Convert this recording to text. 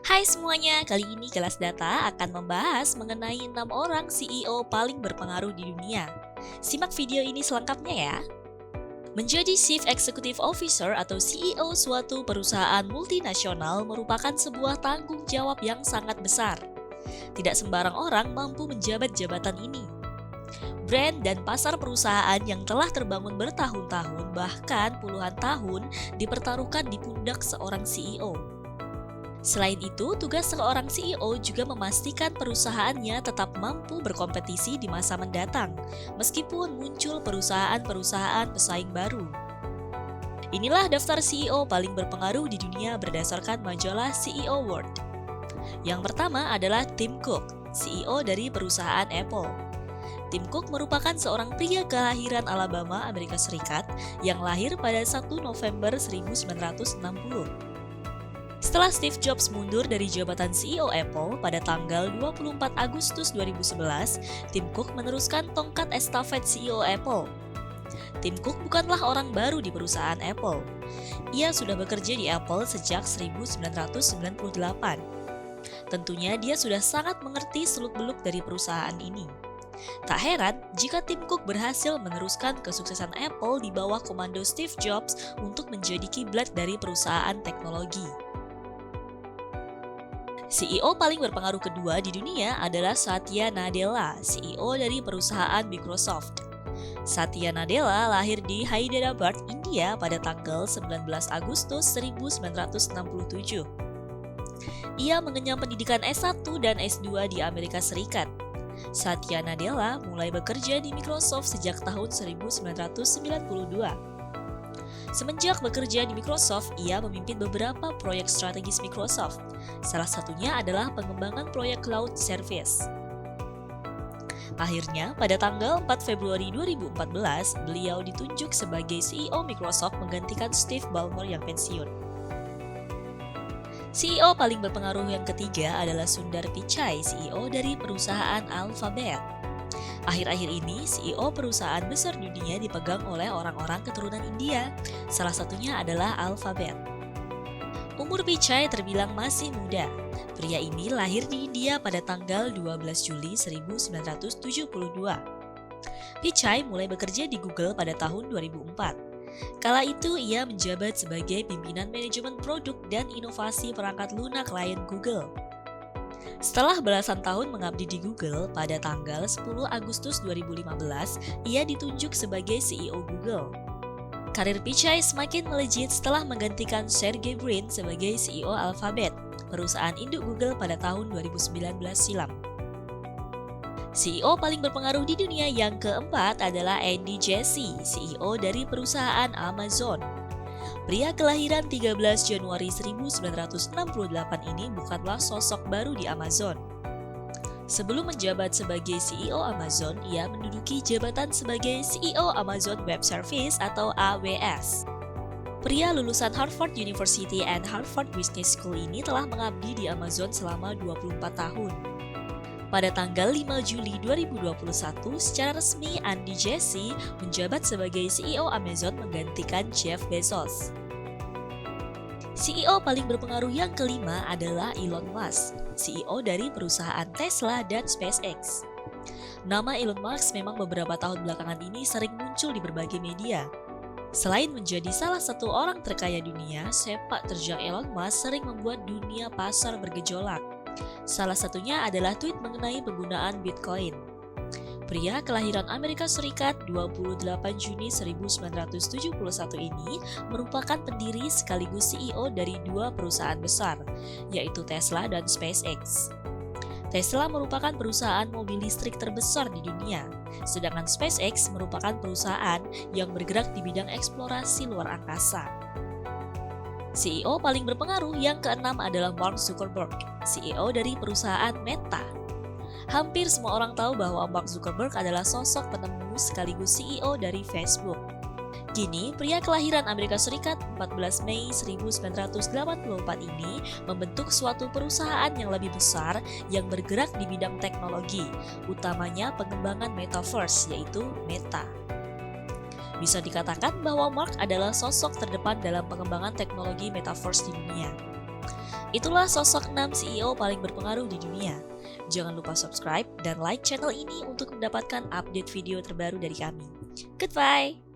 Hai semuanya, kali ini Kelas Data akan membahas mengenai 6 orang CEO paling berpengaruh di dunia. Simak video ini selengkapnya ya. Menjadi Chief Executive Officer atau CEO suatu perusahaan multinasional merupakan sebuah tanggung jawab yang sangat besar. Tidak sembarang orang mampu menjabat jabatan ini. Brand dan pasar perusahaan yang telah terbangun bertahun-tahun bahkan puluhan tahun dipertaruhkan di pundak seorang CEO. Selain itu, tugas seorang CEO juga memastikan perusahaannya tetap mampu berkompetisi di masa mendatang, meskipun muncul perusahaan-perusahaan pesaing baru. Inilah daftar CEO paling berpengaruh di dunia berdasarkan majalah CEO World. Yang pertama adalah Tim Cook, CEO dari perusahaan Apple. Tim Cook merupakan seorang pria kelahiran Alabama, Amerika Serikat, yang lahir pada 1 November 1960. Setelah Steve Jobs mundur dari jabatan CEO Apple pada tanggal 24 Agustus 2011, Tim Cook meneruskan tongkat estafet CEO Apple. Tim Cook bukanlah orang baru di perusahaan Apple. Ia sudah bekerja di Apple sejak 1998. Tentunya dia sudah sangat mengerti seluk-beluk dari perusahaan ini. Tak heran jika Tim Cook berhasil meneruskan kesuksesan Apple di bawah komando Steve Jobs untuk menjadi kiblat dari perusahaan teknologi. CEO paling berpengaruh kedua di dunia adalah Satya Nadella, CEO dari perusahaan Microsoft. Satya Nadella lahir di Hyderabad, India pada tanggal 19 Agustus 1967. Ia mengenyam pendidikan S1 dan S2 di Amerika Serikat. Satya Nadella mulai bekerja di Microsoft sejak tahun 1992. Semenjak bekerja di Microsoft, ia memimpin beberapa proyek strategis Microsoft. Salah satunya adalah pengembangan proyek cloud service. Akhirnya, pada tanggal 4 Februari 2014, beliau ditunjuk sebagai CEO Microsoft menggantikan Steve Ballmer yang pensiun. CEO paling berpengaruh yang ketiga adalah Sundar Pichai, CEO dari perusahaan Alphabet. Akhir-akhir ini, CEO perusahaan besar dunia dipegang oleh orang-orang keturunan India. Salah satunya adalah Alphabet. Umur Pichai terbilang masih muda. Pria ini lahir di India pada tanggal 12 Juli 1972. Pichai mulai bekerja di Google pada tahun 2004. Kala itu, ia menjabat sebagai pimpinan manajemen produk dan inovasi perangkat lunak klien Google. Setelah belasan tahun mengabdi di Google, pada tanggal 10 Agustus 2015, ia ditunjuk sebagai CEO Google. Karir Pichai semakin melejit setelah menggantikan Sergey Brin sebagai CEO Alphabet, perusahaan induk Google pada tahun 2019 silam. CEO paling berpengaruh di dunia yang keempat adalah Andy Jassy, CEO dari perusahaan Amazon. Pria kelahiran 13 Januari 1968 ini bukanlah sosok baru di Amazon. Sebelum menjabat sebagai CEO Amazon, ia menduduki jabatan sebagai CEO Amazon Web Service atau AWS. Pria lulusan Harvard University and Harvard Business School ini telah mengabdi di Amazon selama 24 tahun. Pada tanggal 5 Juli 2021, secara resmi Andy Jassy menjabat sebagai CEO Amazon menggantikan Jeff Bezos. CEO paling berpengaruh yang kelima adalah Elon Musk, CEO dari perusahaan Tesla dan SpaceX. Nama Elon Musk memang beberapa tahun belakangan ini sering muncul di berbagai media. Selain menjadi salah satu orang terkaya dunia, sepak terjang Elon Musk sering membuat dunia pasar bergejolak. Salah satunya adalah tweet mengenai penggunaan Bitcoin. Pria kelahiran Amerika Serikat 28 Juni 1971 ini merupakan pendiri sekaligus CEO dari dua perusahaan besar, yaitu Tesla dan SpaceX. Tesla merupakan perusahaan mobil listrik terbesar di dunia, sedangkan SpaceX merupakan perusahaan yang bergerak di bidang eksplorasi luar angkasa. CEO paling berpengaruh yang keenam adalah Mark Zuckerberg, CEO dari perusahaan Meta. Hampir semua orang tahu bahwa Mark Zuckerberg adalah sosok penemu sekaligus CEO dari Facebook. Kini, pria kelahiran Amerika Serikat 14 Mei 1984 ini membentuk suatu perusahaan yang lebih besar yang bergerak di bidang teknologi, utamanya pengembangan metaverse yaitu Meta. Bisa dikatakan bahwa Mark adalah sosok terdepan dalam pengembangan teknologi metaverse di dunia. Itulah sosok 6 CEO paling berpengaruh di dunia. Jangan lupa subscribe dan like channel ini untuk mendapatkan update video terbaru dari kami. Goodbye!